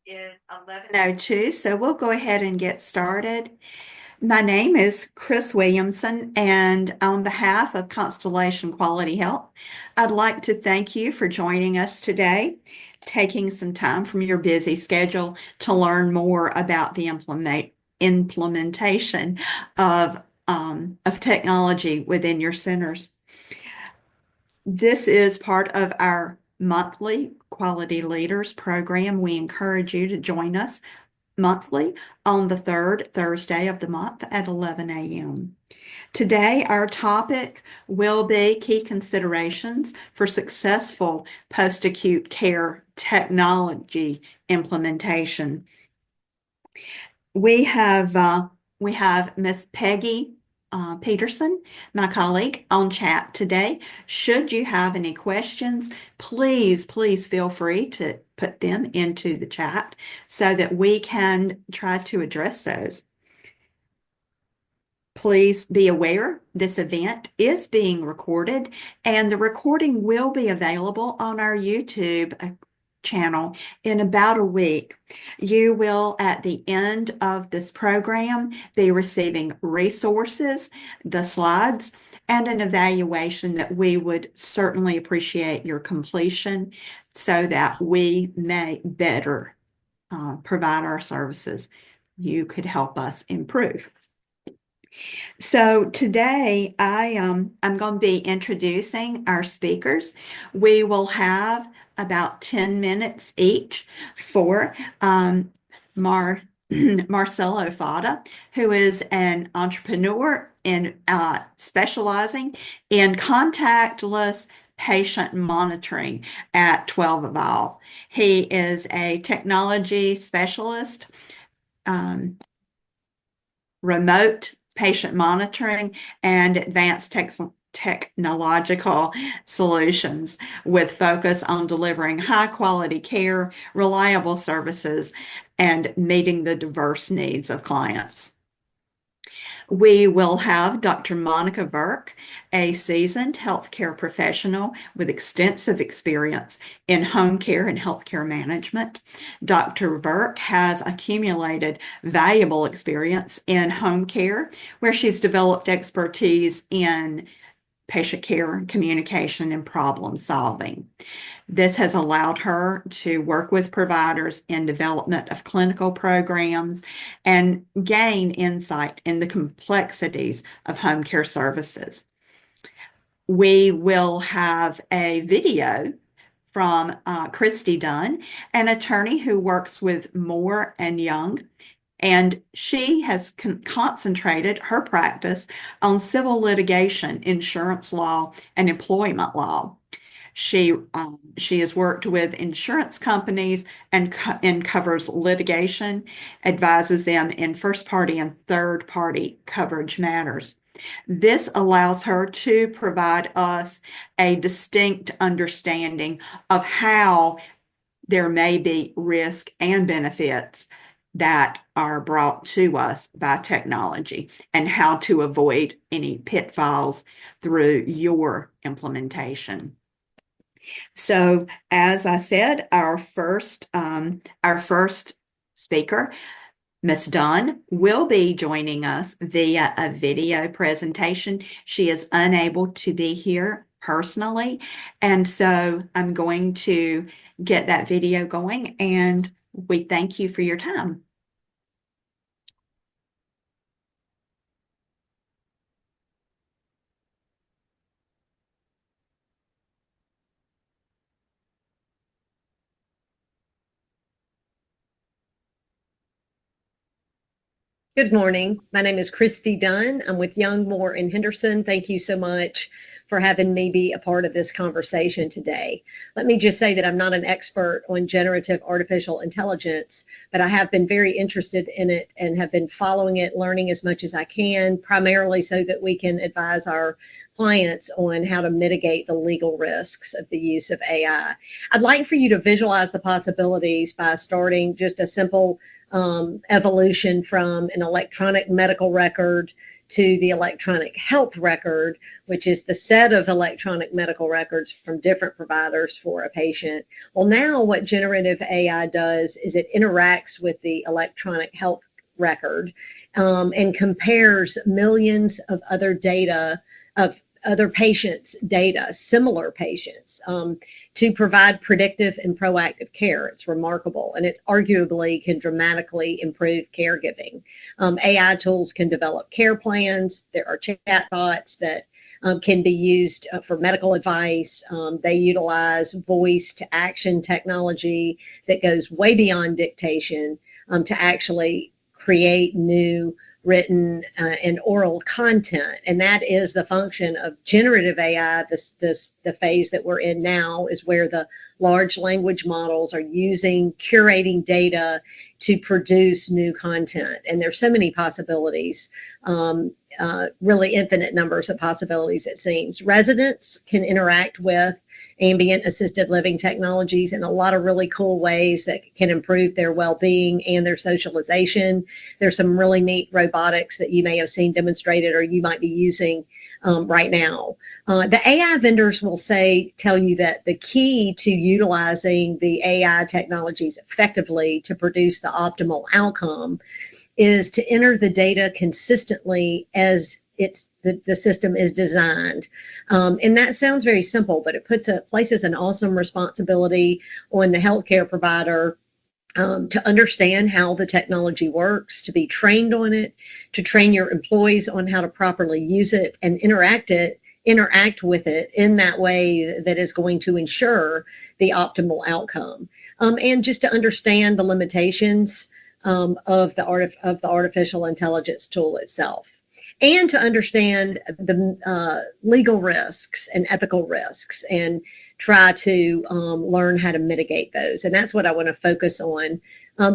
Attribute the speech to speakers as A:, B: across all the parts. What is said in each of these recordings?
A: Is 11:02, so we'll go ahead and get started. My name is Chris Williamson, and on behalf of Constellation Quality Health, I'd like to thank you for joining us today, taking some time from your busy schedule to learn more about the implementation of technology within your centers. This is part of our monthly Quality Leaders program. We encourage you to join us monthly on the third Thursday of the month at 11 a.m. Today, our topic will be key considerations for successful post-acute care technology implementation. We have Miss Peggy Peterson, my colleague, on chat today. Should you have any questions, please feel free to put them into the chat so that we can try to address those. Please be aware this event is being recorded, and the recording will be available on our YouTube channel in about a week. You will, at the end of this program, be receiving resources, the slides, and an evaluation that we would certainly appreciate your completion so that we may better provide our services. You could help us improve. So today I'm going to be introducing our speakers. We will have about 10 minutes each for Marcelo Fada, who is an entrepreneur in specializing in contactless patient monitoring at 12 Evolve. He is a technology specialist, remote patient monitoring, and advanced technological solutions with focus on delivering high quality care, reliable services, and meeting the diverse needs of clients. We will have Dr. Monika Virk, a seasoned healthcare professional with extensive experience in home care and healthcare management. Dr. Virk has accumulated valuable experience in home care, where she's developed expertise in patient care, communication, and problem solving. This has allowed her to work with providers in development of clinical programs and gain insight in the complexities of home care services. We will have a video from Christy Dunn, an attorney who works with Moore and Young, and she has concentrated her practice on civil litigation, insurance law, and employment law. She has worked with insurance companies and covers litigation, advises them in first-party and third-party coverage matters. This allows her to provide us a distinct understanding of how there may be risk and benefits that are brought to us by technology and how to avoid any pitfalls through your implementation. So, as I said, our first speaker, Miss Dunn, will be joining us via a video presentation. She is unable to be here personally, and so I'm going to get that video going, and we thank you for your time.
B: Good morning. My name is Christy Dunn. I'm with Young, Moore, and Henderson. Thank you so much for having me be a part of this conversation today. Let me just say that I'm not an expert on generative artificial intelligence, but I have been very interested in it and have been following it, learning as much as I can, primarily so that we can advise our clients on how to mitigate the legal risks of the use of AI. I'd like for you to visualize the possibilities by starting just a simple evolution from an electronic medical record to the electronic health record, which is the set of electronic medical records from different providers for a patient. Well, now what generative AI does is it interacts with the electronic health record and compares millions of other data of other patients' data, similar patients, to provide predictive and proactive care. It's remarkable, and it arguably can dramatically improve caregiving. AI tools can develop care plans. There are chatbots that can be used for medical advice. They utilize voice to action technology that goes way beyond dictation to actually create new written and oral content, and that is the function of generative AI. The phase that we're in now is where the large language models are curating data to produce new content, and there's so many possibilities, really infinite numbers of possibilities. It seems residents can interact with ambient assisted living technologies in a lot of really cool ways that can improve their well-being and their socialization. There's some really neat robotics that you may have seen demonstrated or you might be using right now. The AI vendors will tell you that the key to utilizing the AI technologies effectively to produce the optimal outcome is to enter the data consistently as the system is designed. And that sounds very simple, but it places an awesome responsibility on the healthcare provider to understand how the technology works, to be trained on it, to train your employees on how to properly use it and interact with it in that way that is going to ensure the optimal outcome. And just to understand the limitations of the artificial intelligence tool itself, and to understand the legal risks and ethical risks and try to learn how to mitigate those. And that's what I want to focus on.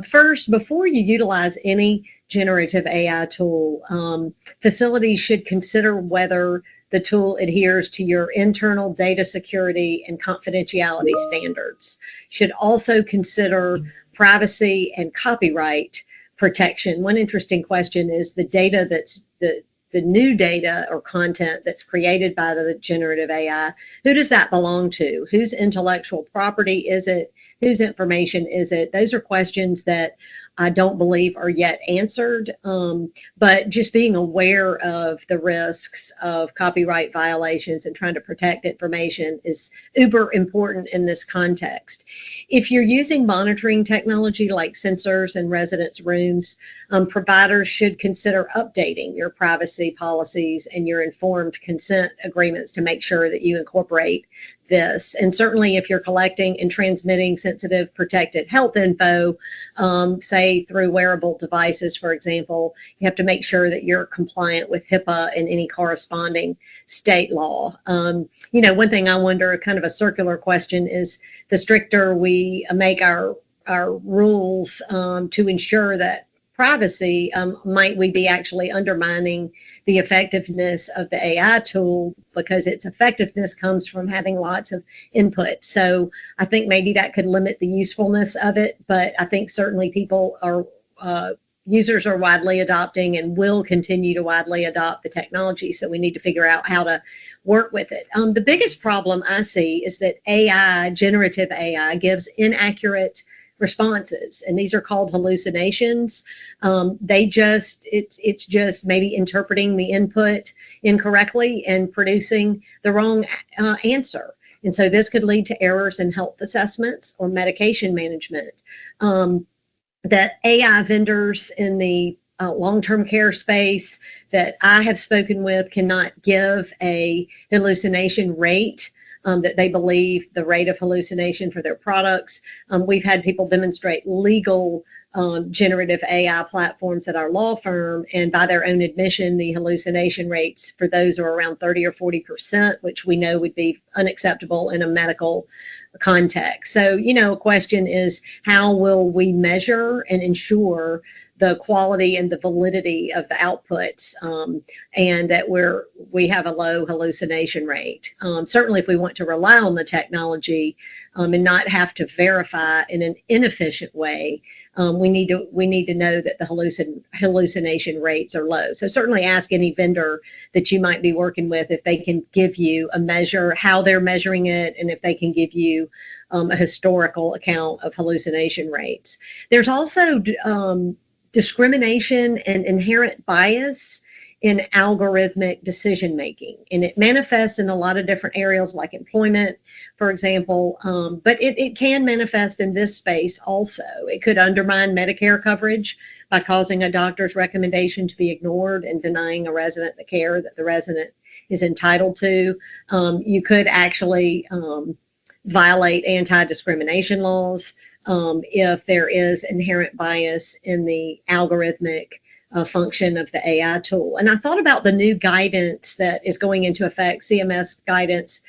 B: First, before you utilize any generative AI tool, facilities should consider whether the tool adheres to your internal data security and confidentiality standards. Should also consider privacy and copyright protection. One interesting question is the data that's the new data or content that's created by the generative AI, who does that belong to? Whose intellectual property is it? Whose information is it? Those are questions that I don't believe are yet answered, but just being aware of the risks of copyright violations and trying to protect information is uber important in this context. If you're using monitoring technology like sensors in residents' rooms, providers should consider updating your privacy policies and your informed consent agreements to make sure that you incorporate this. And certainly if you're collecting and transmitting sensitive protected health info, say through wearable devices, for example, you have to make sure that you're compliant with HIPAA and any corresponding state law. One thing I wonder, kind of a circular question, is the stricter we make our rules to ensure that privacy, might we be actually undermining the effectiveness of the AI tool, because its effectiveness comes from having lots of input. So I think maybe that could limit the usefulness of it, but I think certainly users are widely adopting and will continue to widely adopt the technology. So we need to figure out how to work with it. The biggest problem I see is that generative AI, gives inaccurate responses, and these are called hallucinations. It's just maybe interpreting the input incorrectly and producing the wrong answer. And so this could lead to errors in health assessments or medication management. That AI vendors in the long-term care space that I have spoken with cannot give a hallucination rate, that they believe the rate of hallucination for their products. We've had people demonstrate legal generative AI platforms at our law firm, and by their own admission, the hallucination rates for those are around 30 or 40%, which we know would be unacceptable in a medical context. So, a question is, how will we measure and ensure the quality and the validity of the outputs, and that we have a low hallucination rate. Certainly if we want to rely on the technology and not have to verify in an inefficient way, we need to know that the hallucination rates are low. So certainly ask any vendor that you might be working with if they can give you a measure, how they're measuring it, and if they can give you a historical account of hallucination rates. There's also discrimination and inherent bias in algorithmic decision making, and it manifests in a lot of different areas like employment, for example, but it can manifest in this space also. It could undermine Medicare coverage by causing a doctor's recommendation to be ignored and denying a resident the care that the resident is entitled to. You could actually violate anti-discrimination laws if there is inherent bias in the algorithmic function of the AI tool. And I thought about the new guidance that is going into effect, CMS guidance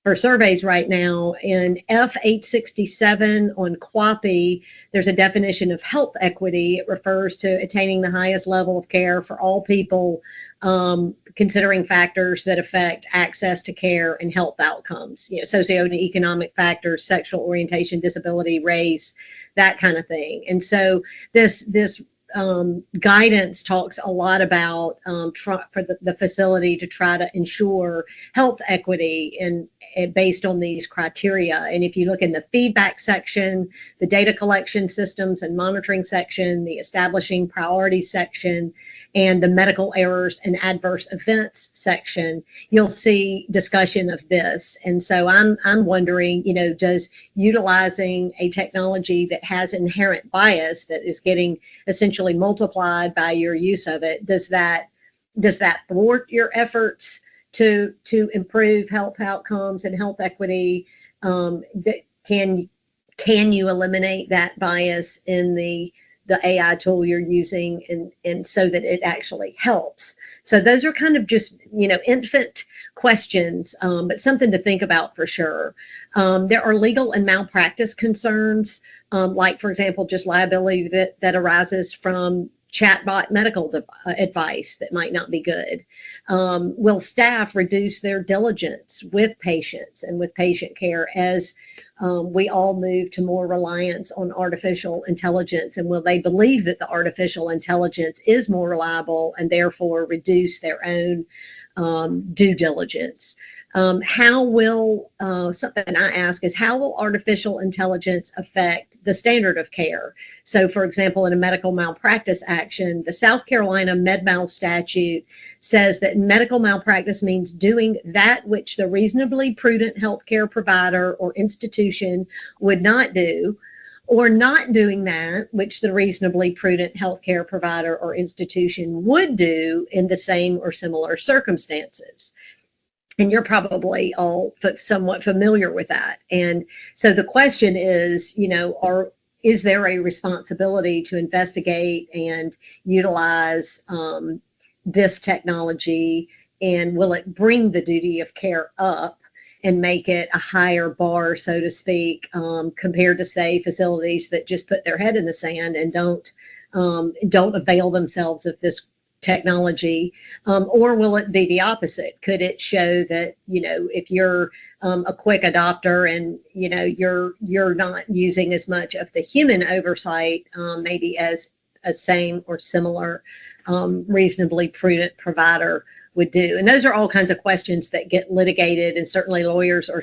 B: for surveys right now. In F867 on QAPI, there's a definition of health equity. It refers to attaining the highest level of care for all people, considering factors that affect access to care and health outcomes, socioeconomic factors, sexual orientation, disability, race, that kind of thing. And so this guidance talks a lot about for the facility to try to ensure health equity and based on these criteria. And if you look in the feedback section, the data collection systems and monitoring section, the establishing priority section, and the medical errors and adverse events section, you'll see discussion of this. And so I'm wondering, does utilizing a technology that has inherent bias that is getting essentially multiplied by your use of it, does that thwart your efforts to improve health outcomes and health equity? Can you eliminate that bias in the AI tool you're using and so that it actually helps? So those are kind of just, infant questions, but something to think about for sure. There are legal and malpractice concerns, like, for example, just liability that arises from chatbot medical advice that might not be good. Will staff reduce their diligence with patients and with patient care as we all move to more reliance on artificial intelligence? And will they believe that the artificial intelligence is more reliable and therefore reduce their own due diligence? How will, something I ask is, how will artificial intelligence affect the standard of care? So, for example, in a medical malpractice action, the South Carolina MedMal statute says that medical malpractice means doing that which the reasonably prudent healthcare provider or institution would not do, or not doing that which the reasonably prudent healthcare provider or institution would do in the same or similar circumstances. And you're probably all somewhat familiar with that. And so the question is, is there a responsibility to investigate and utilize this technology, and will it bring the duty of care up and make it a higher bar, so to speak, compared to, say, facilities that just put their head in the sand and don't avail themselves of this technology, or will it be the opposite? Could it show that, if you're a quick adopter and you're not using as much of the human oversight, maybe as a same or similar reasonably prudent provider would do? And those are all kinds of questions that get litigated, and certainly lawyers are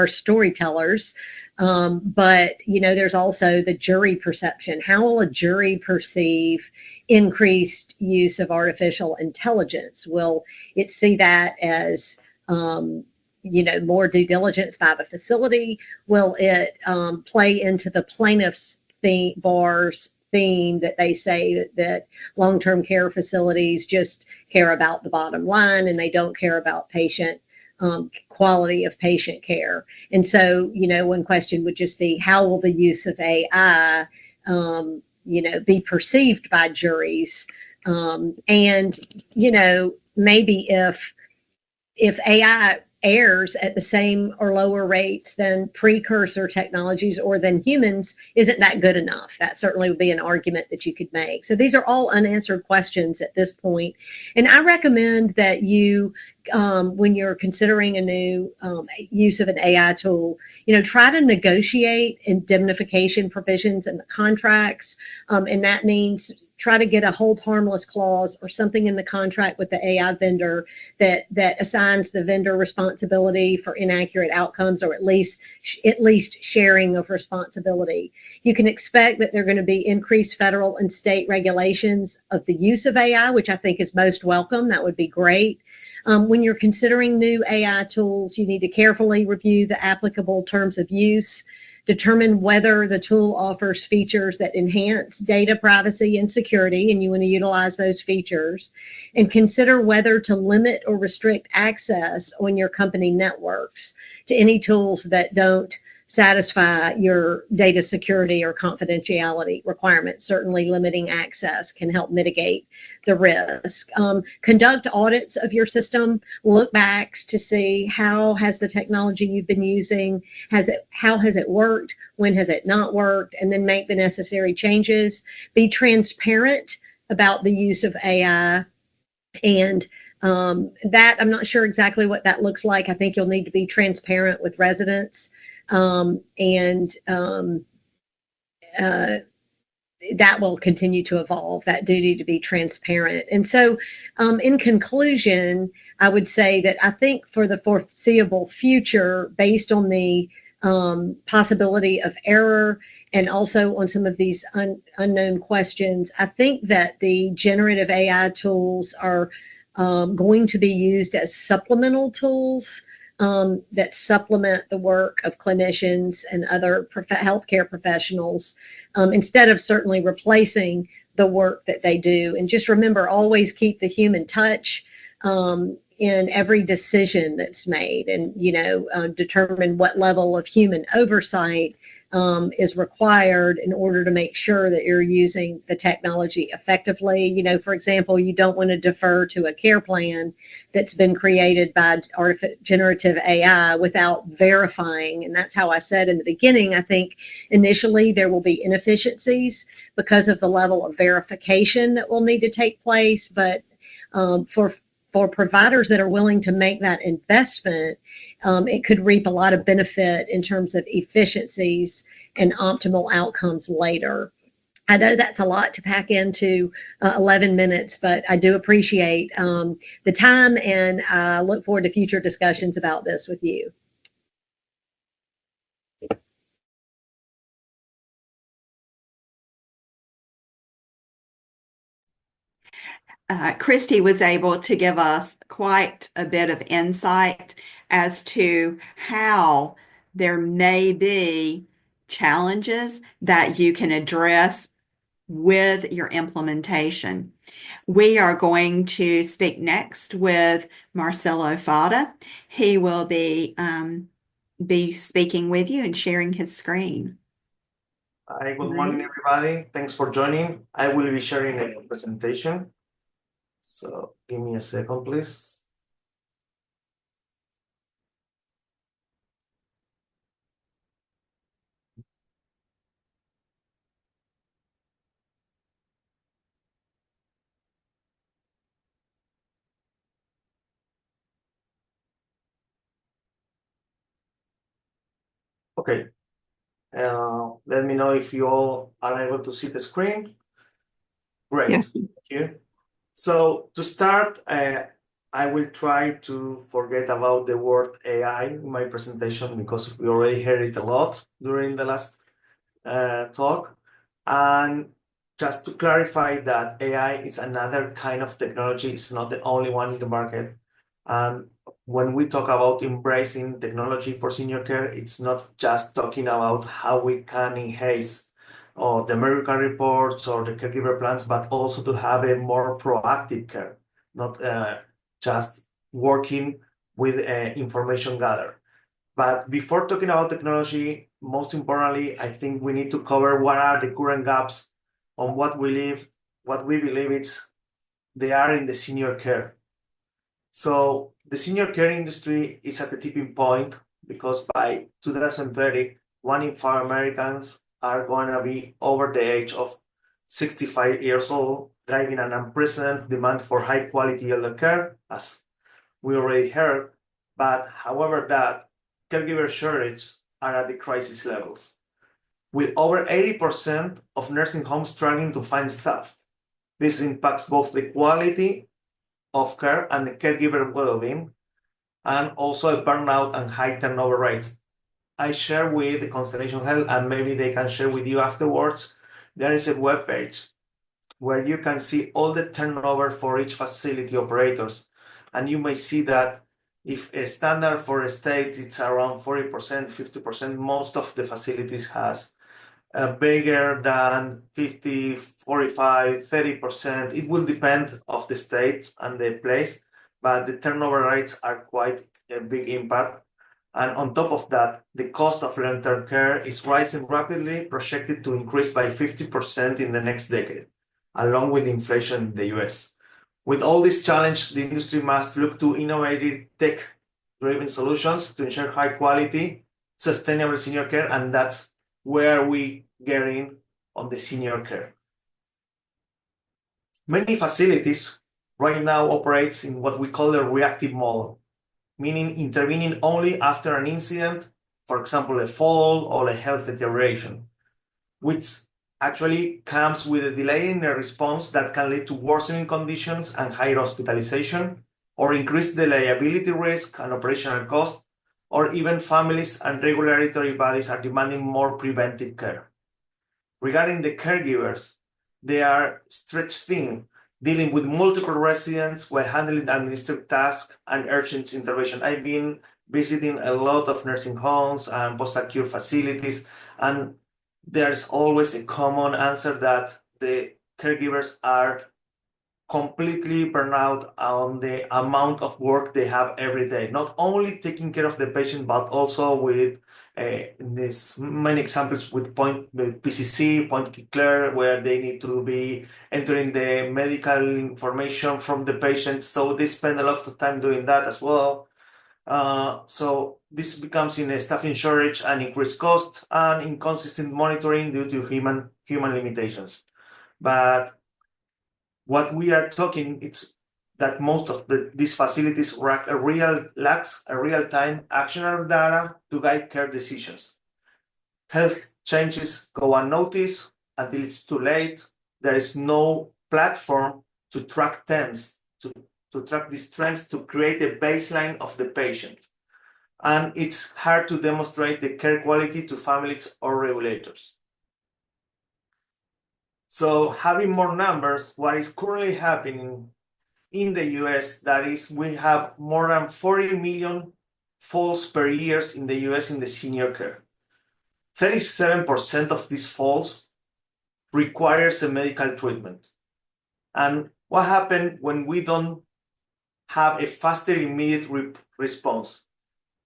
B: storytellers. But there's also the jury perception. How will a jury perceive increased use of artificial intelligence? Will it see that as more due diligence by the facility? Will it play into the plaintiff's bar's theme that they say that long-term care facilities just care about the bottom line and they don't care about patient quality of patient care? And so, one question would just be, how will the use of AI, be perceived by juries? And, maybe if AI errors at the same or lower rates than precursor technologies or than humans isn't that good enough. That certainly would be an argument that you could make. So these are all unanswered questions at this point. And I recommend that you, when you're considering a new use of an AI tool, try to negotiate indemnification provisions in the contracts. And that means try to get a hold harmless clause or something in the contract with the AI vendor that assigns the vendor responsibility for inaccurate outcomes, or at least sharing of responsibility. You can expect that there are going to be increased federal and state regulations of the use of AI, which I think is most welcome. That would be great. When you're considering new AI tools, you need to carefully review the applicable terms of use, determine whether the tool offers features that enhance data privacy and security, and you want to utilize those features, and consider whether to limit or restrict access on your company networks to any tools that don't satisfy your data security or confidentiality requirements. Certainly limiting access can help mitigate the risk. Conduct audits of your system, look backs to see how has the technology you've been using, how has it worked, when has it not worked, and then make the necessary changes. Be transparent about the use of AI, and that I'm not sure exactly what that looks like. I think you'll need to be transparent with residents, and that will continue to evolve, that duty to be transparent. And so in conclusion, I would say that I think for the foreseeable future, based on the possibility of error and also on some of these unknown questions, I think that the generative AI tools are going to be used as supplemental tools that supplement the work of clinicians and other healthcare professionals, instead of certainly replacing the work that they do. And just remember, always keep the human touch in every decision that's made, and determine what level of human oversight is required in order to make sure that you're using the technology effectively. For example, you don't want to defer to a care plan that's been created by generative AI without verifying. And that's how I said in the beginning, I think initially there will be inefficiencies because of the level of verification that will need to take place. But for providers that are willing to make that investment, it could reap a lot of benefit in terms of efficiencies and optimal outcomes later. I know that's a lot to pack into 11 minutes, but I do appreciate the time, and I look forward to future discussions about this with you.
A: Christy was able to give us quite a bit of insight as to how there may be challenges that you can address with your implementation. We are going to speak next with Marcelo Fada. He will be speaking with you and sharing his screen.
C: Hi, good morning, everybody. Thanks for joining. I will be sharing a presentation. So give me a second, please. Okay. Let me know if you all are able to see the screen. Great.
A: Yes.
C: Thank you. So to start, I will try to forget about the word AI in my presentation because we already heard it a lot during the last talk. And just to clarify that AI is another kind of technology, it's not the only one in the market. And when we talk about embracing technology for senior care, it's not just talking about how we can enhance the medical reports or the caregiver plans, but also to have a more proactive care, not just working with information gathered. But before talking about technology, most importantly, I think we need to cover what are the current gaps on what we believe they are in the senior care. So the senior care industry is at the tipping point because by 2030, 1 in 5 Americans are going to be over the age of 65 years old, driving an unprecedented demand for high quality elder care, as we already heard. But however, that caregiver shortages are at the crisis levels, with over 80% of nursing homes struggling to find staff. This impacts both the quality of care and the caregiver well-being, and also a burnout and high turnover rates. I share with the Constellation Health, and maybe they can share with you afterwards. There is a web page where you can see all the turnover for each facility operators, and you may see that if a standard for a state it's around 40%, 50%, most of the facilities has bigger than 50, 45, 30%. It will depend of the state and the place, but the turnover rates are quite a big impact. And on top of that, the cost of long-term care is rising rapidly, projected to increase by 50% in the next decade, along with inflation in the US. With all this challenge, the industry must look to innovative tech-driven solutions to ensure high quality, sustainable senior care, and that's where we get in on the senior care. Many facilities right now operates in what we call a reactive model, meaning intervening only after an incident, for example, a fall or a health deterioration, which actually comes with a delay in the response that can lead to worsening conditions and higher hospitalization, or increase the liability risk and operational cost, or even families and regulatory bodies are demanding more preventive care. Regarding the caregivers, they are stretched thin, dealing with multiple residents while handling administrative tasks and urgent intervention. I've been visiting a lot of nursing homes and post-acute facilities, and there's always a common answer that the caregivers are completely burned out on the amount of work they have every day, not only taking care of the patient, but also with these many examples with PCC, point care, where they need to be entering the medical information from the patient. So they spend a lot of time doing that as well. So this becomes in a staffing shortage and increased cost and inconsistent monitoring due to human limitations. But what we are talking, it's that most of these facilities lacks a real-time actionable data to guide care decisions. Health changes go unnoticed until it's too late. There is no platform to track trends, to track these trends, to create a baseline of the patient. And it's hard to demonstrate the care quality to families or regulators. So having more numbers, what is currently happening in the US, that is, we have more than 40 million falls per year in the US in the senior care. 37% of these falls requires a medical treatment. And what happens when we don't have a faster immediate response?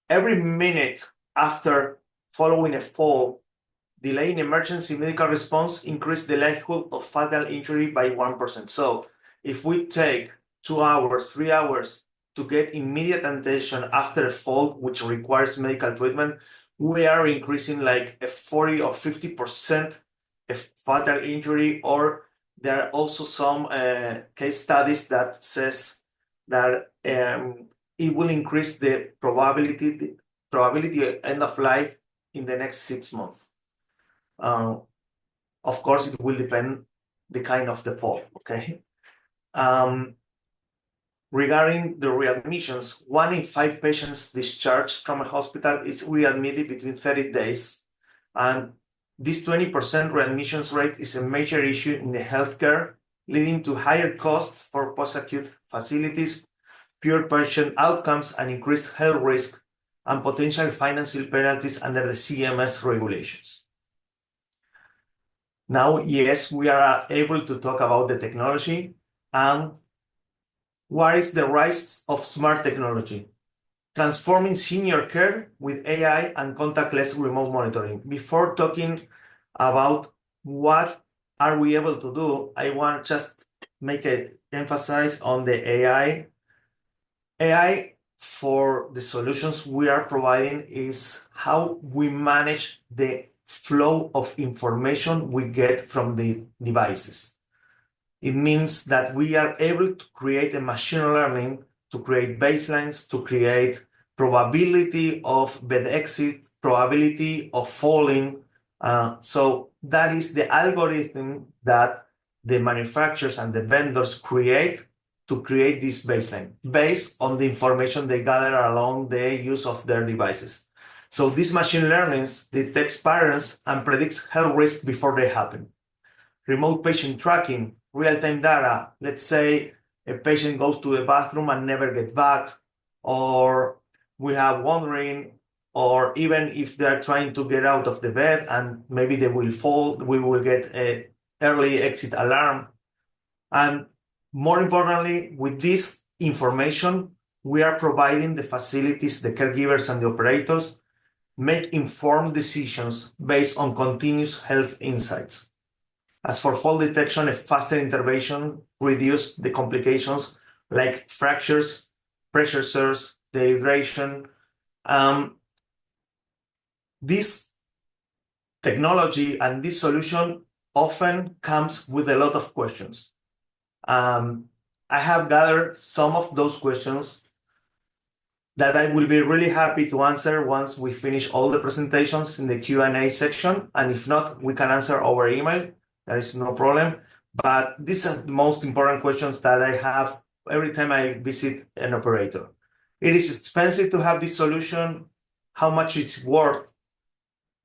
C: Every minute after following a fall, delaying emergency medical response increase the likelihood of fatal injury by 1%. So if we take 2 hours, 3 hours to get immediate attention after a fall, which requires medical treatment, we are increasing like a 40 or 50% of fatal injury. Or there are also some case studies that says that it will increase the probability of end of life in the next 6 months. Of course, it will depend the kind of the fall, okay? Regarding the readmissions, 1 in 5 patients discharged from a hospital is readmitted between 30 days. And this 20% readmissions rate is a major issue in the healthcare, leading to higher costs for post-acute facilities, poor patient outcomes, and increased health risk, and potential financial penalties under the CMS regulations. Now, yes, we are able to talk about the technology and what is the rise of smart technology, transforming senior care with AI and contactless remote monitoring. Before talking about what are we able to do, I want just make an emphasis on the AI AI for the solutions we are providing is how we manage the flow of information we get from the devices. It means that we are able to create a machine learning, to create baselines, to create probability of bed exit, probability of falling. So that is the algorithm that the manufacturers and the vendors create to create this baseline based on the information they gather along the use of their devices. So this machine learning detects patterns and predicts health risks before they happen. Remote patient tracking, real-time data. Let's say a patient goes to the bathroom and never gets back, or we have wandering, or even if they're trying to get out of the bed and maybe they will fall, we will get an early exit alarm. And more importantly, with this information, we are providing the facilities, the caregivers and the operators make informed decisions based on continuous health insights. As for fall detection, a faster intervention reduces the complications like fractures, pressure sores, dehydration. This technology and this solution often comes with a lot of questions. I have gathered some of those questions that I will be really happy to answer once we finish all the presentations in the Q&A section. And if not, we can answer over email. There is no problem. But these are the most important questions that I have every time I visit an operator. It is expensive to have this solution. How much it's worth?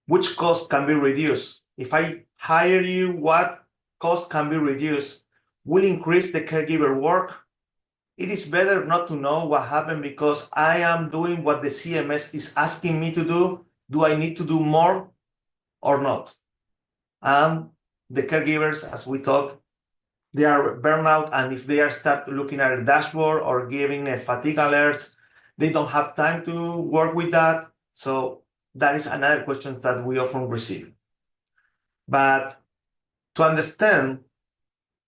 C: Which cost can be reduced? If I hire you, what cost can be reduced? Will increase the caregiver work? It is better not to know what happened because I am doing what the CMS is asking me to do. Do I need to do more or not? And the caregivers, as we talk, they are burnout, and if they are start looking at a dashboard or giving a fatigue alert, they don't have time to work with that. So that is another question that we often receive. But to understand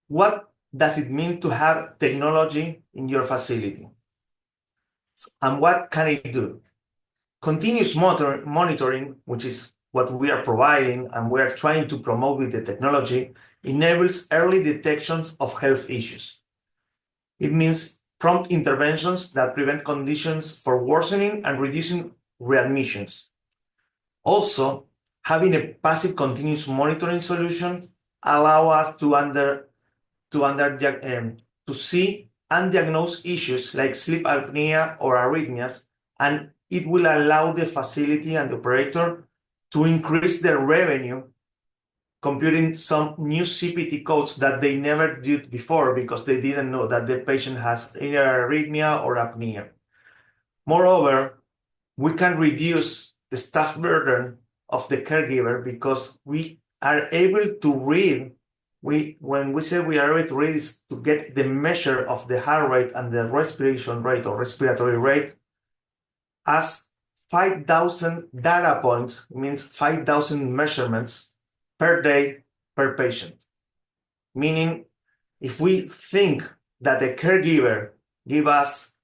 C: what does it mean to have technology in your facility? And what can it do? Continuous monitoring, which is what we are providing and we are trying to promote with the technology, enables early detections of health issues. It means prompt interventions that prevent conditions for worsening and reducing readmissions. Also, having a passive continuous monitoring solution allow us to see and diagnose issues like sleep apnea or arrhythmias, and it will allow the facility and the operator to increase their revenue computing some new CPT codes that they never did before because they didn't know that the patient has either arrhythmia or apnea. Moreover, we can reduce the staff burden of the caregiver because we are able to read. When we say we are able to read, is to get the measure of the heart rate and the respiration rate or respiratory rate as 5,000 data points, means 5,000 measurements per day per patient. Meaning, if we think that the caregiver give us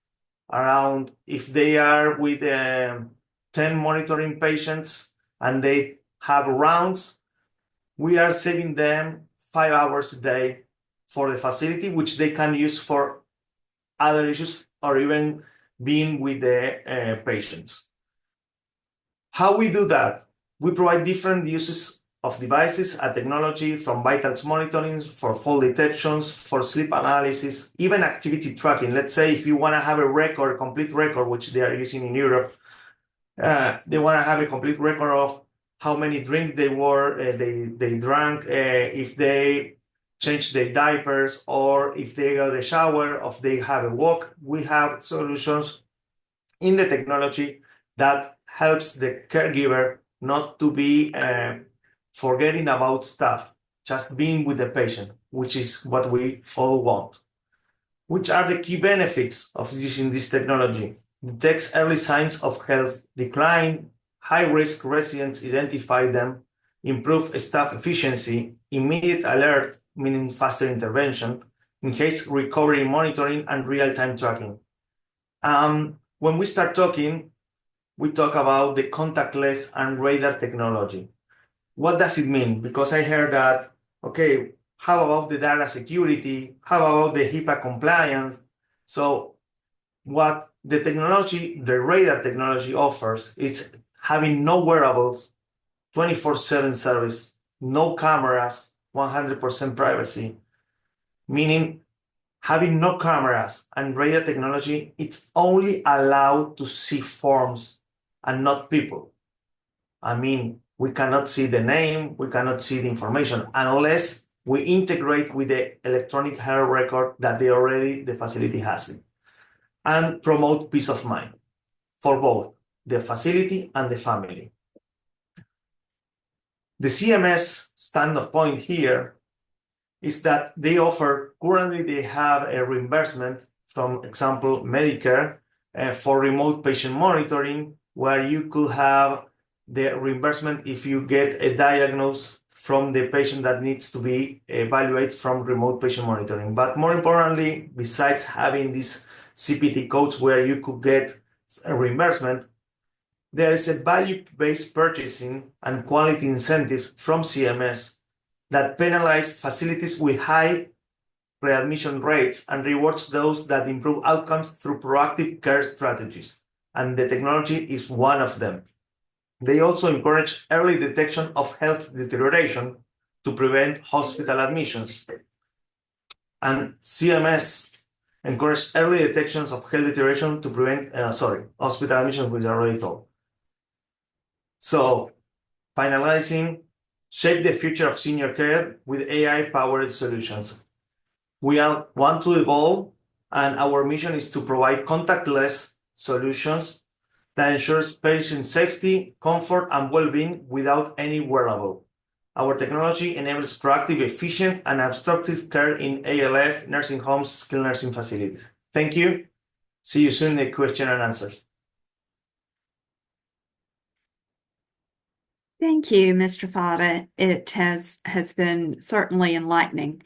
C: around, if they are with 10 monitoring patients and they have rounds, we are saving them 5 hours a day for the facility, which they can use for other issues or even being with the patients. How we do that? We provide different uses of devices and technology, from vitals monitoring, for fall detections, for sleep analysis, even activity tracking. Let's say if you want to have a record, complete record, which they are using in Europe, they want to have a complete record of how many drinks they drank, if they changed their diapers, or if they got a shower, or if they have a walk. We have solutions in the technology that helps the caregiver not to be forgetting about stuff, just being with the patient, which is what we all want. Which are the key benefits of using this technology? Detects early signs of health decline, high-risk residents identify them, improve staff efficiency, immediate alert, meaning faster intervention, enhanced recovery monitoring, and real-time tracking. When we start talking, we talk about the contactless and radar technology. What does it mean? Because I heard that, okay, how about the data security? How about the HIPAA compliance? So what the technology, the radar technology offers is having no wearables, 24/7 service, no cameras, 100% privacy, meaning having no cameras and radar technology, it's only allowed to see forms and not people. I mean, we cannot see the name, we cannot see the information unless we integrate with the electronic health record that the facility has it, and promote peace of mind for both the facility and the family. The CMS standpoint here is that currently they have a reimbursement from, example, Medicare for remote patient monitoring, where you could have the reimbursement if you get a diagnosis from the patient that needs to be evaluated from remote patient monitoring. But more importantly, besides having these CPT codes where you could get a reimbursement, there is a value-based purchasing and quality incentives from CMS that penalize facilities with high readmission rates and rewards those that improve outcomes through proactive care strategies. And the technology is one of them. They also encourage early detection of health deterioration to prevent hospital admissions. And CMS encourage early detections of health deterioration to prevent, hospital admissions, which I already told. So, finalizing, shape the future of senior care with AI-powered solutions. We want to evolve, and our mission is to provide contactless solutions that ensures patient safety, comfort, and well-being without any wearable. Our technology enables proactive, efficient, and obstructive care in ALF, nursing homes, skilled nursing facilities. Thank you. See you soon in the question and answers.
A: Thank you, Mr. Fada. It has been certainly enlightening.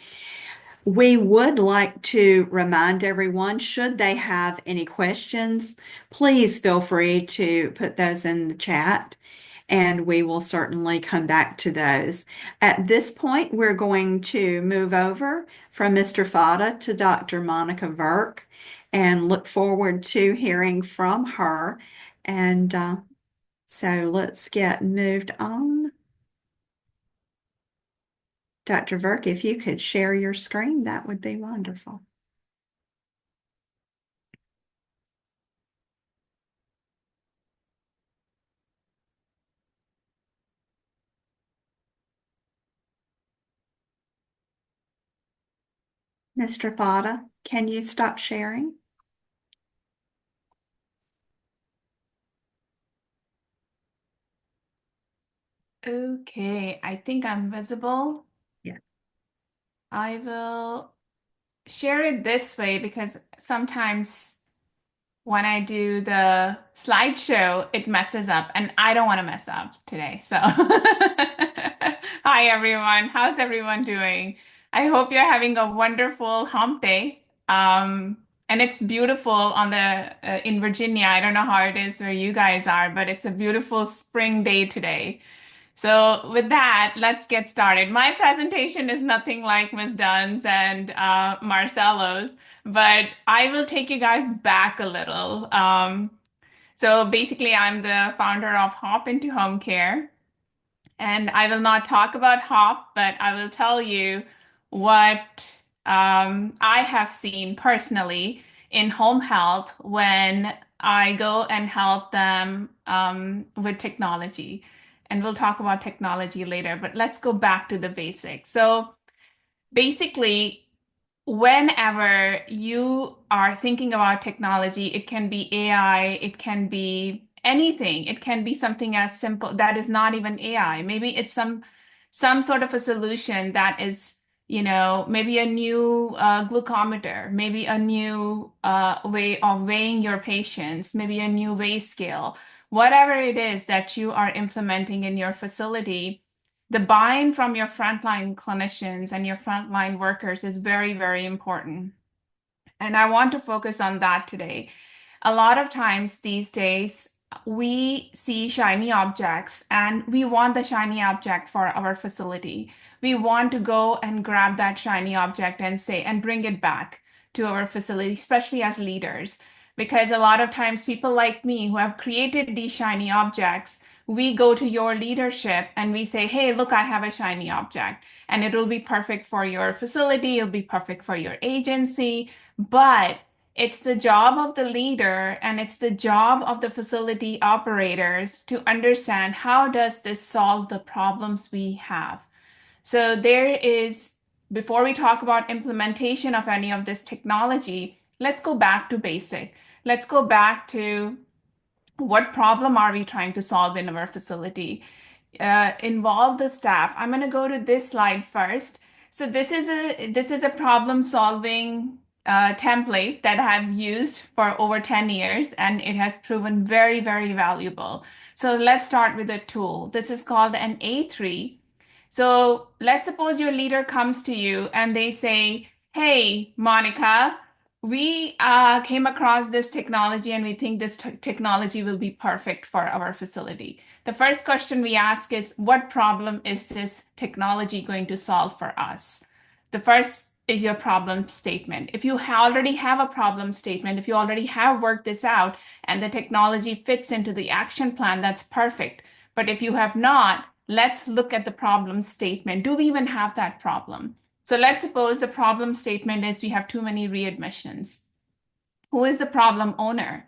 A: We would like to remind everyone, should they have any questions, please feel free to put those in the chat, and we will certainly come back to those. At this point, we're going to move over from Mr. Fada to Dr. Monika Virk and look forward to hearing from her. And so let's get moved on. Dr. Virk, if you could share your screen, that would be wonderful. Mr. Fada, can you stop sharing?
D: Okay, I think I'm visible.
A: Yeah.
D: I will share it this way because sometimes when I do the slideshow, it messes up, and I don't want to mess up today. So, hi everyone. How's everyone doing? I hope you're having a wonderful hump day. And it's beautiful on the in Virginia. I don't know how it is where you guys are, but it's a beautiful spring day today. So with that, let's get started. My presentation is nothing like Ms. Dunn's and Marcelo's, but I will take you guys back a little. So basically, I'm the founder of Hop into Home Care, and I will not talk about Hop, but I will tell you what I have seen personally in home health when I go and help them with technology. And we'll talk about technology later, but let's go back to the basics. So basically, whenever you are thinking about technology, it can be AI, it can be anything. It can be something as simple that is not even AI. Maybe it's some sort of a solution that is, maybe a new glucometer, maybe a new way of weighing your patients, maybe a new weigh scale. Whatever it is that you are implementing in your facility, the buy-in from your frontline clinicians and your frontline workers is very, very important. And I want to focus on that today. A lot of times these days, we see shiny objects and we want the shiny object for our facility. We want to go and grab that shiny object and say, and bring it back to our facility, especially as leaders. Because a lot of times, people like me who have created these shiny objects, we go to your leadership and we say, hey, look, I have a shiny object and it will be perfect for your facility, it'll be perfect for your agency. But it's the job of the leader and it's the job of the facility operators to understand how does this solve the problems we have. So before we talk about implementation of any of this technology, let's go back to basic. Let's go back to what problem are we trying to solve in our facility? Involve the staff. I'm going to go to this slide first. So this is a problem solving template that I've used for over 10 years, and it has proven very, very valuable. So let's start with a tool. This is called an A3. So let's suppose your leader comes to you and they say, hey, Monika, we came across this technology and we think this technology will be perfect for our facility. The first question we ask is, what problem is this technology going to solve for us? The first is your problem statement. If you already have a problem statement, if you already have worked this out and the technology fits into the action plan, that's perfect. But if you have not, let's look at the problem statement. Do we even have that problem? So let's suppose the problem statement is we have too many readmissions. Who is the problem owner?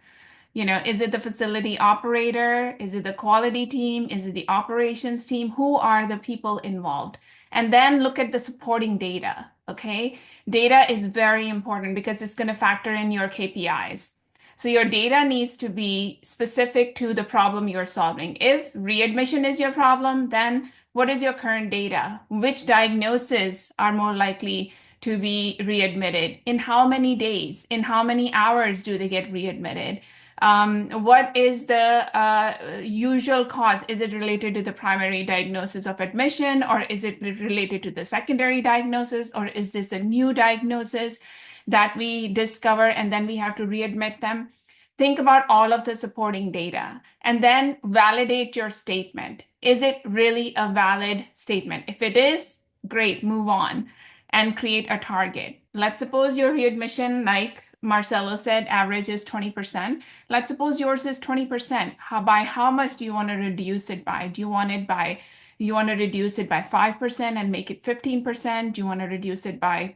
D: Is it the facility operator? Is it the quality team? Is it the operations team? Who are the people involved? And then look at the supporting data, okay? Data is very important because it's going to factor in your KPIs. So your data needs to be specific to the problem you're solving. If readmission is your problem, then what is your current data? Which diagnoses are more likely to be readmitted? In how many days? In how many hours do they get readmitted? What is the usual cause? Is it related to the primary diagnosis of admission, or is it related to the secondary diagnosis, or is this a new diagnosis that we discover and then we have to readmit them? Think about all of the supporting data and then validate your statement. Is it really a valid statement? If it is, great, move on and create a target. Let's suppose your readmission, like Marcelo said, average is 20%. Let's suppose yours is 20%. By how much do you want to reduce it by? Do you want to reduce it by 5% and make it 15%? Do you want to reduce it by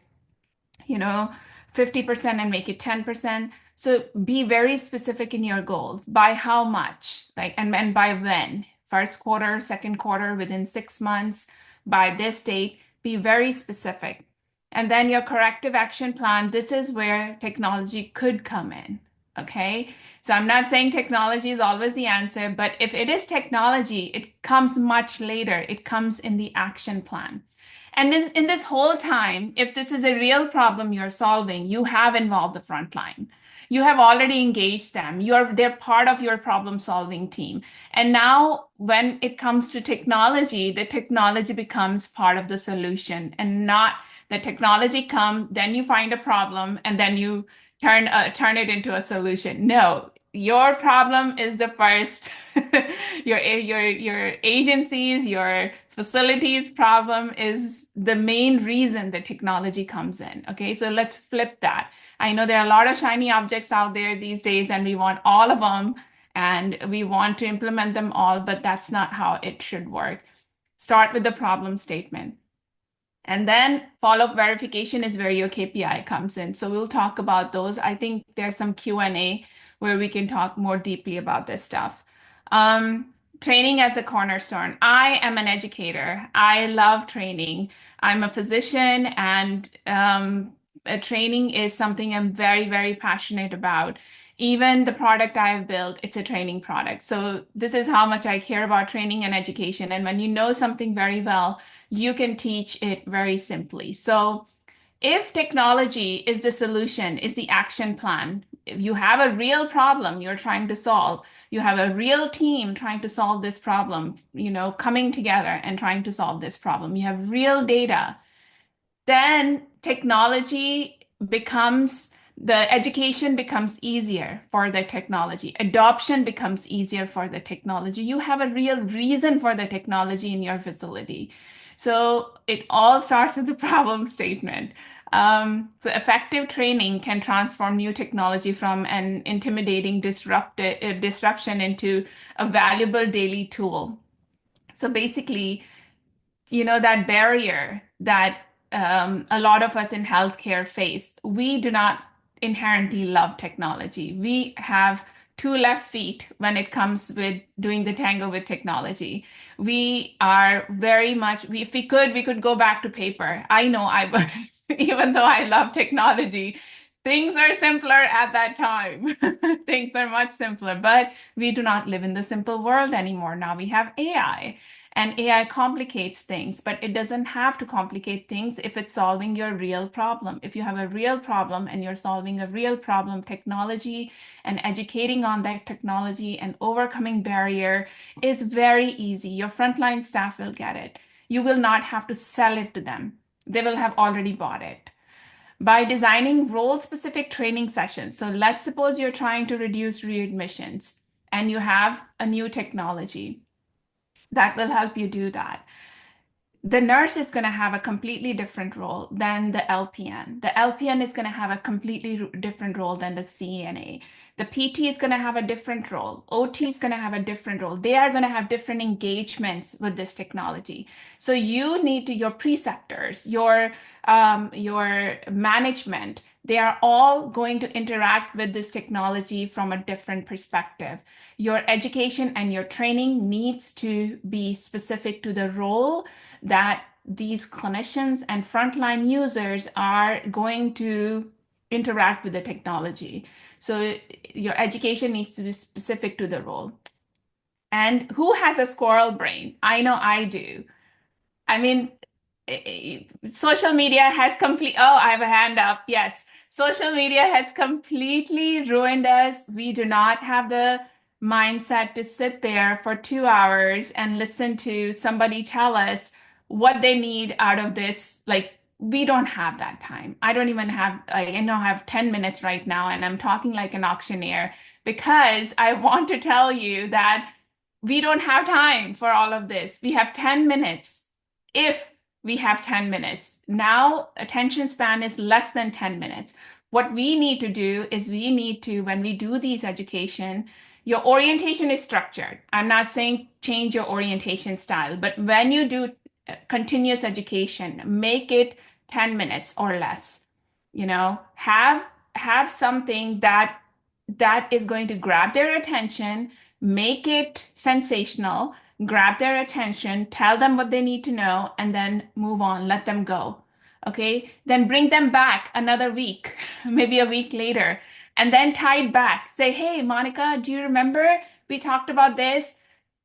D: 50% and make it 10%. So be very specific in your goals. By how much, and by when? First quarter, second quarter, within 6 months, by this date, be very specific. And then your corrective action plan, this is where technology could come in, okay? So I'm not saying technology is always the answer, but if it is technology, it comes much later. It comes in the action plan. And in this whole time, if this is a real problem you're solving, you have involved the front line. You have already engaged them. They're part of your problem-solving team. And now when it comes to technology, the technology becomes part of the solution and not the technology then you find a problem and then you turn it into a solution. No, your problem is the first. your agencies, your facilities problem is the main reason the technology comes in. Okay, so let's flip that. I know there are a lot of shiny objects out there these days, and we want all of them, and we want to implement them all, but that's not how it should work. Start with the problem statement. And then follow-up verification is where your KPI comes in. So we'll talk about those. I think there's some Q&A where we can talk more deeply about this stuff. Training as a cornerstone. I am an educator. I love training. I'm a physician, and training is something I'm very, very passionate about. Even the product I have built, it's a training product. So this is how much I care about training and education. And when you know something very well, you can teach it very simply. So if technology is the solution, is the action plan, if you have a real problem you're trying to solve, you have a real team trying to solve this problem, coming together and trying to solve this problem, you have real data, then technology becomes the education becomes easier for the technology. Adoption becomes easier for the technology. You have a real reason for the technology in your facility. So it all starts with the problem statement. So effective training can transform new technology from an intimidating disruption into a valuable daily tool. So basically, that barrier that a lot of us in healthcare face, we do not inherently love technology. We have two left feet when it comes with doing the tango with technology. We are very much, if we could go back to paper. I know I would, even though I love technology. Things were simpler at that time. Things are much simpler, but we do not live in the simple world anymore. Now we have AI. And AI complicates things, but it doesn't have to complicate things if it's solving your real problem. If you have a real problem and you're solving a real problem, technology and educating on that technology and overcoming barrier is very easy. Your frontline staff will get it. You will not have to sell it to them. They will have already bought it. By designing role-specific training sessions. So let's suppose you're trying to reduce readmissions and you have a new technology that will help you do that. The nurse is going to have a completely different role than the LPN. The LPN is going to have a completely different role than the CNA. The PT is going to have a different role. OT is going to have a different role. They are going to have different engagements with this technology. So you need to, your preceptors, your management, they are all going to interact with this technology from a different perspective. Your education and your training needs to be specific to the role that these clinicians and frontline users are going to interact with the technology. So your education needs to be specific to the role. And who has a squirrel brain? I know I do. I mean, social media has I have a hand up. Yes. Social media has completely ruined us. We do not have the mindset to sit there for 2 hours and listen to somebody tell us what they need out of this. Like, we don't have that time. I don't even have, I know I have 10 minutes right now, and I'm talking like an auctioneer because I want to tell you that we don't have time for all of this. We have 10 minutes. If we have 10 minutes. Now, attention span is less than 10 minutes. What we need to do is we need to, when we do these education, your orientation is structured. I'm not saying change your orientation style, but when you do continuous education, make it 10 minutes or less. Have something that is going to grab their attention, make it sensational, grab their attention, tell them what they need to know, and then move on, let them go. Okay, then bring them back another week, maybe a week later, and then tie it back. Say, hey, Monika, do you remember we talked about this?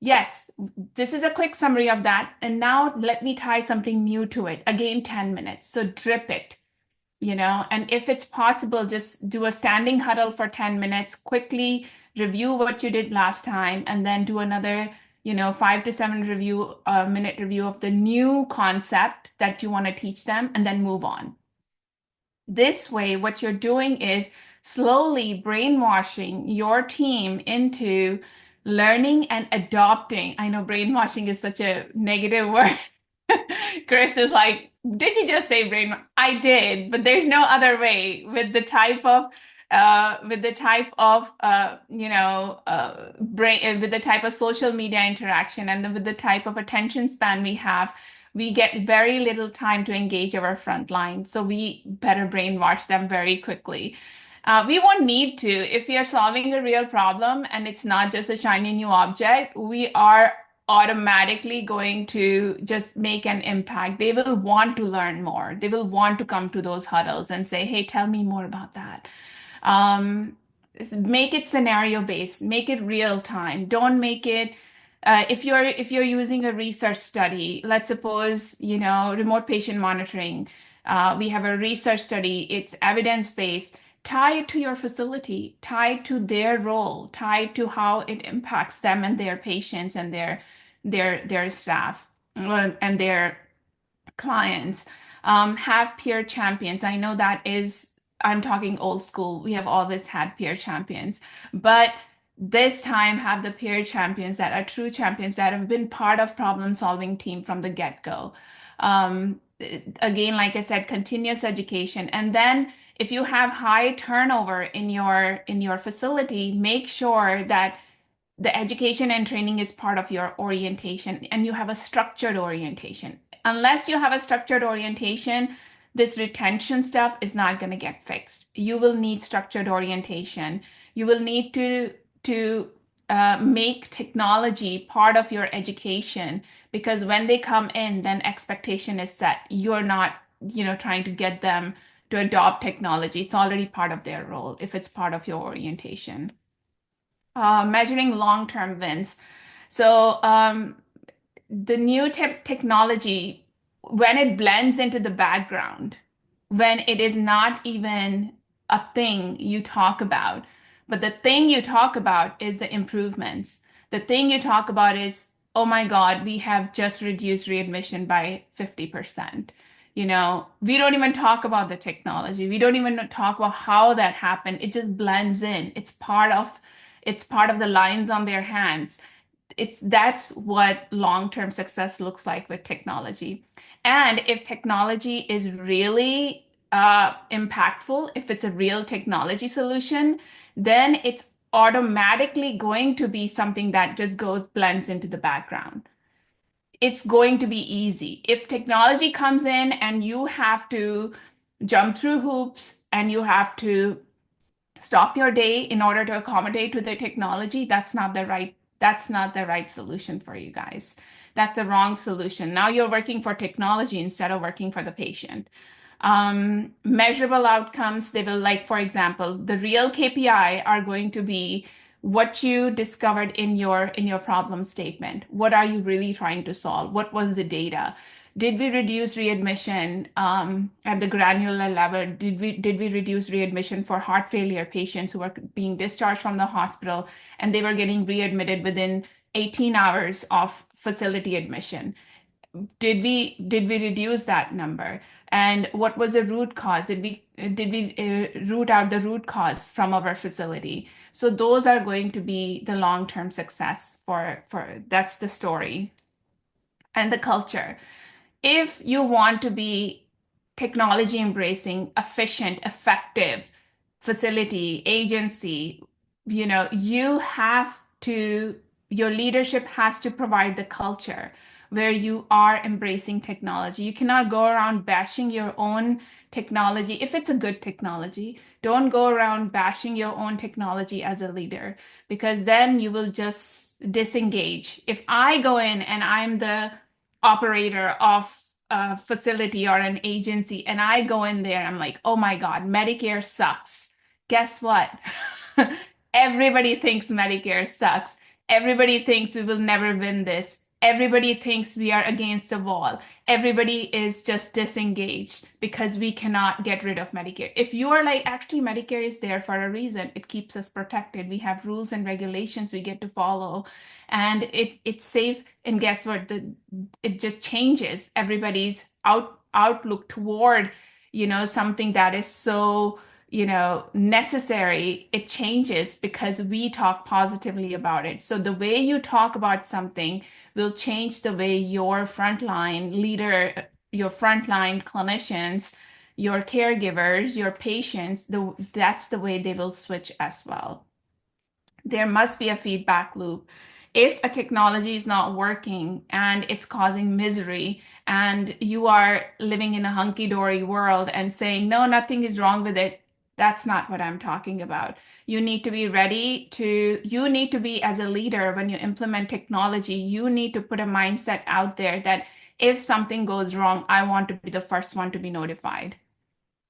D: Yes, this is a quick summary of that. And now let me tie something new to it. Again, 10 minutes. So drip it. And if it's possible, just do a standing huddle for 10 minutes, quickly review what you did last time, and then do another, 5 to 7 minute review of the new concept that you want to teach them, and then move on. This way, what you're doing is slowly brainwashing your team into learning and adopting. I know brainwashing is such a negative word. Chris is like, did you just say brain? I did, but there's no other way with the type of brain, with the type of social media interaction and with the type of attention span we have. We get very little time to engage our frontline, so we better brainwash them very quickly. We won't need to. If we are solving a real problem and it's not just a shiny new object, we are automatically going to just make an impact. They will want to learn more. They will want to come to those huddles and say, hey, tell me more about that. Make it scenario based, make it real time. Don't make it if you're using a research study, let's suppose, remote patient monitoring. We have a research study, it's evidence-based. Tie it to your facility, tie it to their role, tie it to how it impacts them and their patients and their staff and their clients. Have peer champions. I know that is I'm talking old school. We have always had peer champions, but this time have the peer champions that are true champions that have been part of problem solving team from the get-go. Again, like I said, continuous education. And then if you have high turnover in your facility, make sure that the education and training is part of your orientation and you have a structured orientation. Unless you have a structured orientation, this retention stuff is not going to get fixed. You will need structured orientation. You will need to make technology part of your education, because when they come in, then expectation is set. You're not, trying to get them to adopt technology. It's already part of their role if it's part of your orientation. Measuring long-term wins. So the new technology, when it blends into the background, when it is not even a thing you talk about, but the thing you talk about is the improvements. The thing you talk about is, oh my God, we have just reduced readmission by 50%. We don't even talk about the technology. We don't even talk about how that happened. It just blends in. It's part of the lines on their hands. That's what long-term success looks like with technology. And if technology is really impactful, if it's a real technology solution, then it's automatically going to be something that just blends into the background. It's going to be easy. If technology comes in and you have to jump through hoops and you have to stop your day in order to accommodate to the technology, that's not the right solution for you guys. That's the wrong solution. Now you're working for technology instead of working for the patient. Measurable outcomes, they will, like, for example, the real KPI are going to be what you discovered in your problem statement. What are you really trying to solve? What was the data? Did we reduce readmission at the granular level? Did we reduce readmission for heart failure patients who were being discharged from the hospital and they were getting readmitted within 18 hours of facility admission? Did we reduce that number? And what was the root cause? Did we root out the root cause from our facility? So those are going to be the long-term success for that's the story. And the culture. If you want to be technology embracing, efficient, effective facility, agency, your leadership has to provide the culture where you are embracing technology. You cannot go around bashing your own technology. If it's a good technology, don't go around bashing your own technology as a leader, because then you will just disengage. If I go in and I'm the operator of a facility or an agency and I go in there, I'm like, oh my God, Medicare sucks. Guess what? Everybody thinks Medicare sucks. Everybody thinks we will never win this. Everybody thinks we are against the wall. Everybody is just disengaged because we cannot get rid of Medicare. If you are like, actually, Medicare is there for a reason. It keeps us protected. We have rules and regulations we get to follow. And it saves, and guess what? It just changes everybody's outlook toward, something that is so, necessary. It changes because we talk positively about it. So the way you talk about something will change the way your frontline leader, your frontline clinicians, your caregivers, your patients, that's the way they will switch as well. There must be a feedback loop. If a technology is not working and it's causing misery and you are living in a hunky-dory world and saying, no, nothing is wrong with it, that's not what I'm talking about. You need to be as a leader, when you implement technology, you need to put a mindset out there that if something goes wrong, I want to be the first one to be notified.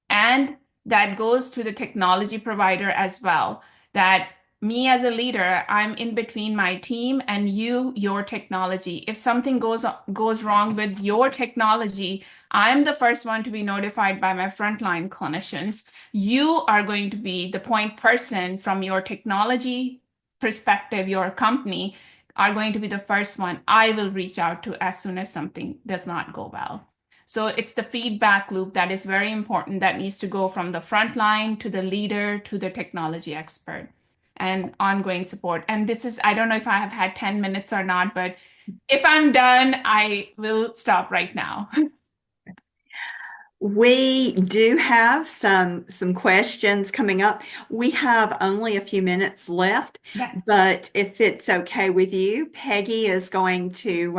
D: And that goes to the technology provider as well, that me as a leader, I'm in between my team and your technology. If something goes wrong with your technology, I'm the first one to be notified by my frontline clinicians. You are going to be the point person from your technology perspective. Your company are going to be the first one I will reach out to as soon as something does not go well. So it's the feedback loop that is very important, that needs to go from the front line to the leader to the technology expert, and ongoing support. And this is, I don't know if I have had 10 minutes or not, but if I'm done, I will stop right now.
A: We do have some questions coming up. We have only a few minutes left,
D: Yes.
A: but if it's okay with you, Peggy is going to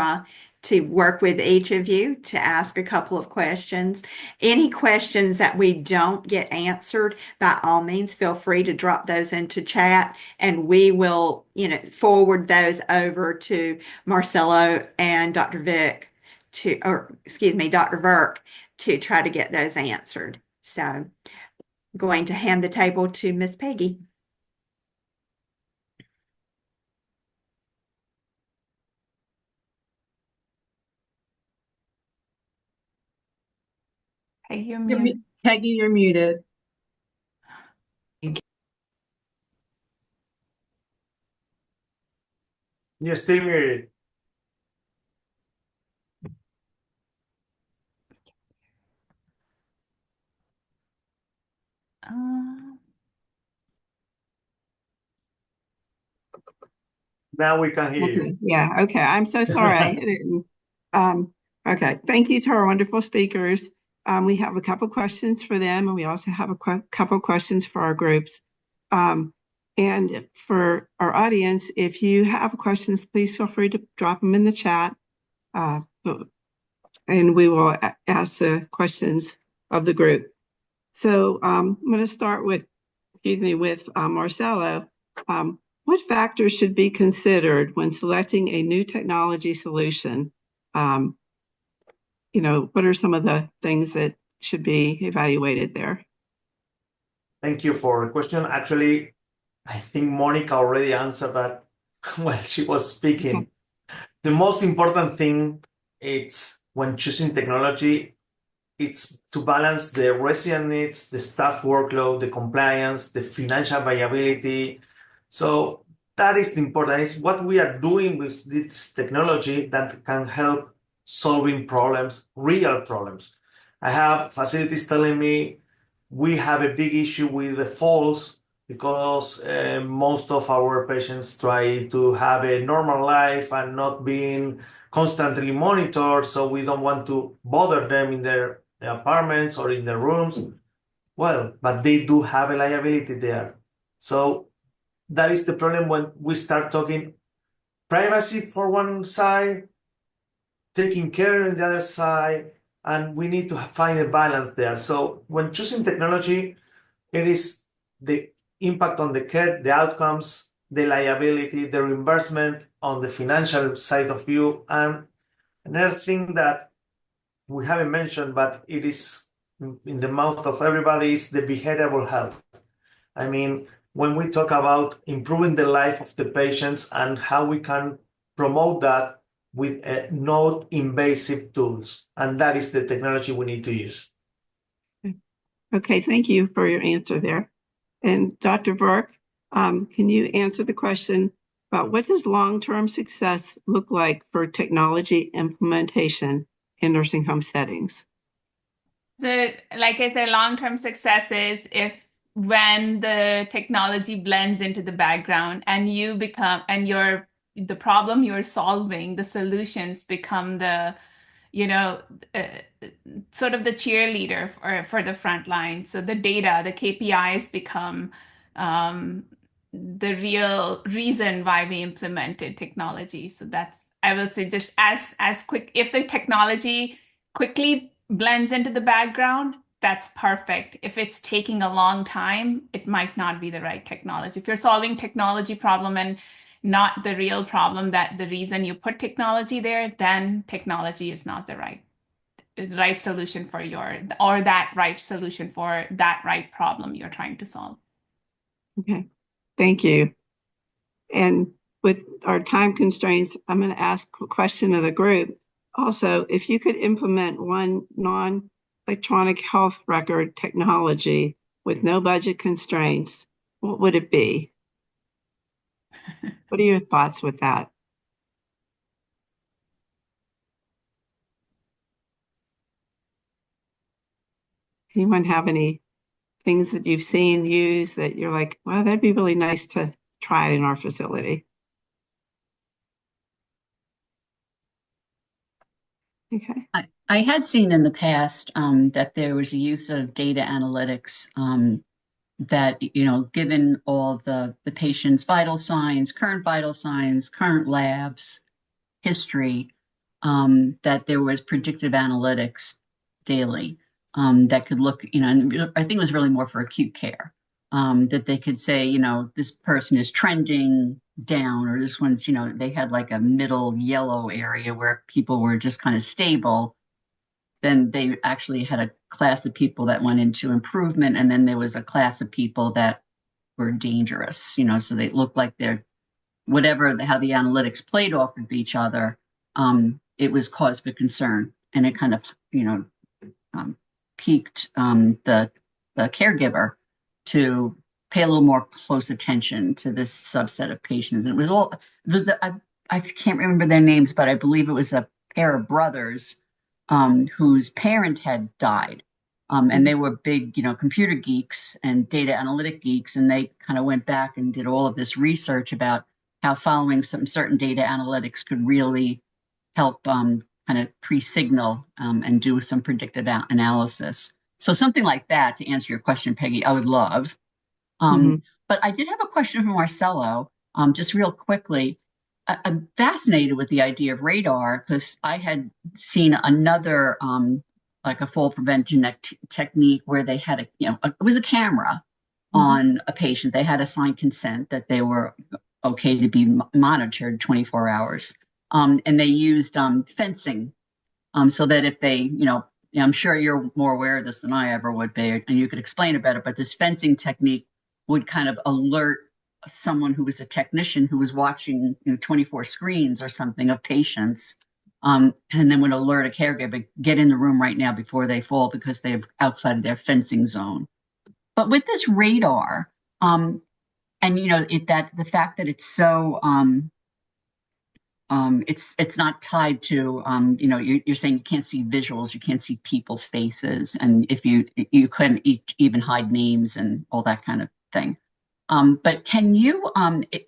A: work with each of you to ask a couple of questions. Any questions that we don't get answered, by all means, feel free to drop those into chat, and we will, forward those over to Marcelo and Dr. Vic Dr. Virk, to try to get those answered. So I'm going to hand the table to Miss Peggy.
D: Hey, you're muted.
E: Peggy, you're muted.
C: You're still muted. Now we can hear you.
E: Okay, yeah, okay. I'm so sorry. I didn't. Okay, thank you to our wonderful speakers. We have a couple questions for them, and we also have a couple questions for our groups. And for our audience, if you have questions, please feel free to drop them in the chat, and we will ask the questions of the group. So I'm going to start with, Marcelo. What factors should be considered when selecting a new technology solution? What are some of the things that should be evaluated there?
C: Thank you for the question. Actually, I think Monika already answered that when she was speaking.
E: Okay.
C: The most important thing it's when choosing technology, it's to balance the resident needs, the staff workload, the compliance, the financial viability. So that is the important. It's what we are doing with this technology that can help solving problems, real problems. I have facilities telling me we have a big issue with the falls because most of our patients try to have a normal life and not being constantly monitored, so we don't want to bother them in their apartments or in their rooms. Well, but they do have a liability there. So that is the problem when we start talking privacy for one side, taking care on the other side, and we need to find a balance there. So when choosing technology, it is the impact on the care, the outcomes, the liability, the reimbursement on the financial side of view. And another thing that we haven't mentioned, but it is in the mouth of everybody, is the behavioral health. I mean, when we talk about improving the life of the patients and how we can promote that with not invasive tools, and that is the technology we need to use.
E: Okay, thank you for your answer there. And Dr. Virk, can you answer the question about what does long-term success look like for technology implementation in nursing home settings?
D: So, like I said, long-term success is when the technology blends into the background and the problem you're solving, the solutions become the, sort of the cheerleader for the front line. So the data, the KPIs become the real reason why we implemented technology. So that's, I will say, just as quick, if the technology quickly blends into the background, that's perfect. If it's taking a long time, it might not be the right technology. If you're solving technology problem and not the real problem, that the reason you put technology there, then technology is not the right solution for that right solution for that right problem you're trying to solve.
E: Okay, thank you. And with our time constraints, I'm going to ask a question of the group. Also, if you could implement one non-electronic health record technology with no budget constraints, what would it be? What are your thoughts with that? Anyone have any things that you've seen used that you're like, well, that'd be really nice to try in our facility? Okay.
F: I had seen in the past that there was a use of data analytics that, given all the patient's vital signs, current labs, history, that there was predictive analytics daily that could look, and I think it was really more for acute care, that they could say, this person is trending down, or this one's, they had like a middle yellow area where people were just kind of stable. Then they actually had a class of people that went into improvement, and then there was a class of people that were dangerous, so they looked like they're how the analytics played off of each other. It was cause for concern, and it kind of piqued the caregiver to pay a little more close attention to this subset of patients. And I can't remember their names, but I believe it was a pair of brothers whose parent had died. And they were big, computer geeks and data analytic geeks. And they kind of went back and did all of this research about how following some certain data analytics could really help kind of pre-signal and do some predictive analysis. So something like that, to answer your question, Peggy, I would love. But I did have a question for Marcelo, just real quickly. I'm fascinated with the idea of radar because I had seen another, like a fall prevention technique where they had it was a camera on a patient. They had assigned consent that they were okay to be monitored 24 hours. And they used fencing so that if they, I'm sure you're more aware of this than I ever would be, and you could explain it better, but this fencing technique would kind of alert someone who was a technician who was watching 24 screens or something of patients, and then would alert a caregiver, get in the room right now before they fall because they're outside of their fencing zone. But with this radar, and the fact that it's so it's not tied to you're saying you can't see visuals, you can't see people's faces, and if you couldn't even hide names and all that kind of thing. But can you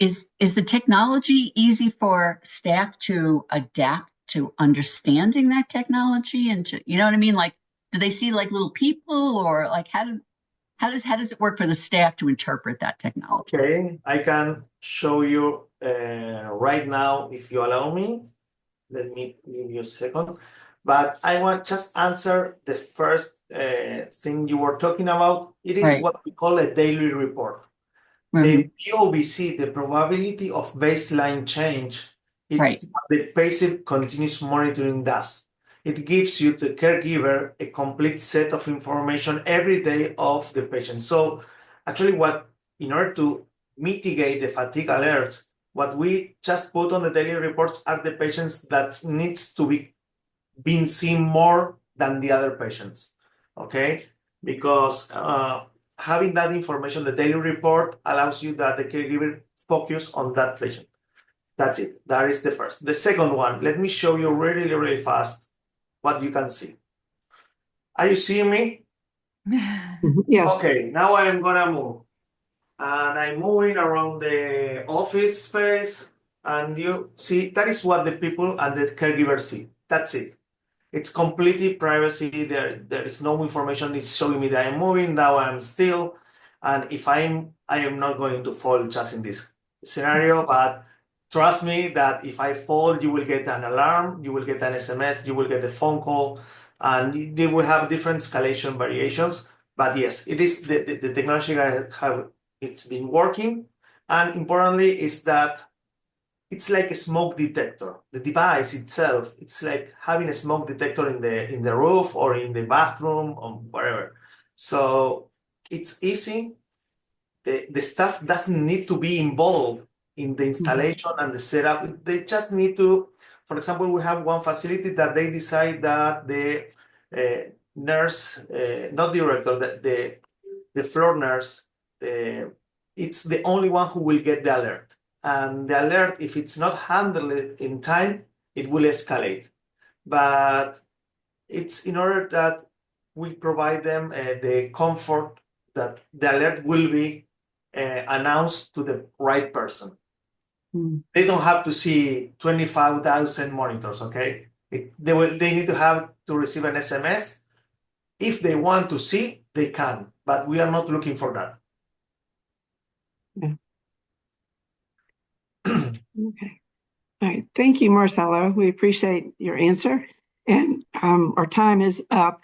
F: is the technology easy for staff to adapt to understanding that technology, and to, what I mean? Like, do they see like little people, or like how does it work for the staff to interpret that technology?
C: Okay, I can show you right now if you allow me. Let me give you a second. But I want just answer the first thing you were talking about. It is
F: Right.
C: what we call a daily report. The POBC, the probability of baseline change, it's
F: Right.
C: what the passive continuous monitoring does. It gives you, the caregiver, a complete set of information every day of the patient. So actually in order to mitigate the fatigue alerts, what we just put on the daily reports are the patients that needs to be being seen more than the other patients, okay? Because having that information, the daily report allows you that the caregiver focus on that patient. That's it. That is the first. The second one, let me show you really, really fast what you can see. Are you seeing me?
E: Yes.
C: Okay, now I am gonna move. And I'm moving around the office space, and you see, that is what the people and the caregiver see. That's it. It's completely privacy. There is no information. It's showing me that I'm moving, now I'm still. And if I am not going to fall just in this scenario, but trust me that if I fall, you will get an alarm, you will get an SMS, you will get a phone call, and they will have different escalation variations. But yes, it is the technology it's been working. And importantly is that it's like a smoke detector. The device itself, it's like having a smoke detector in the roof or in the bathroom or wherever. So it's easy. The staff doesn't need to be involved in the installation and the setup. They just need to, for example, we have one facility that they decide that the nurse, not director, the floor nurse, it's the only one who will get the alert. And the alert, if it's not handled in time, it will escalate. But it's in order that we provide them the comfort that the alert will be announced to the right person. They don't have to see 25,000 monitors, okay? They need to have to receive an SMS. If they want to see, they can, but we are not looking for that.
E: Okay. All right. Thank you, Marcelo. We appreciate your answer. And our time is up.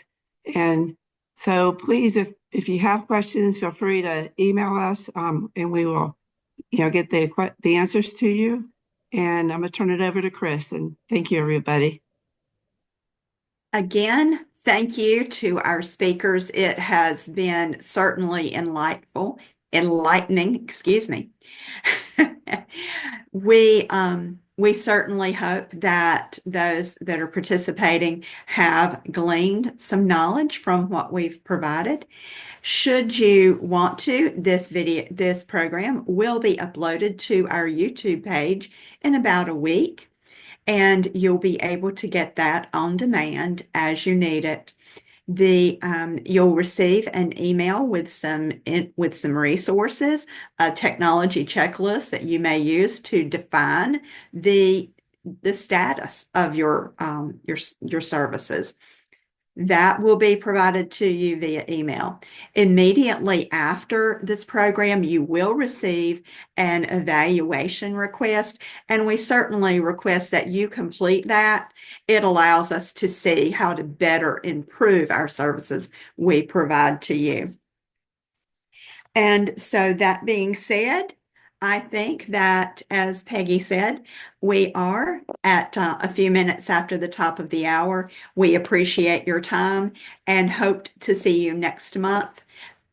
E: And so please, if you have questions, feel free to email us and we will, get the answers to you. And I'm going to turn it over to Chris. And thank you, everybody.
A: Again, thank you to our speakers. It has been certainly enlightening, excuse me. We certainly hope that those that are participating have gleaned some knowledge from what we've provided. Should you want to, this program will be uploaded to our YouTube page in about a week, and you'll be able to get that on demand as you need it. You'll receive an email with some resources, a technology checklist that you may use to define the status of your services. That will be provided to you via email. Immediately after this program, you will receive an evaluation request, and we certainly request that you complete that. It allows us to see how to better improve our services we provide to you. And so that being said, I think that, as Peggy said, we are at a few minutes after the top of the hour. We appreciate your time and hope to see you next month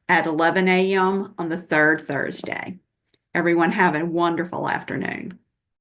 A: at 11 a.m. on the third Thursday. Everyone have a wonderful afternoon.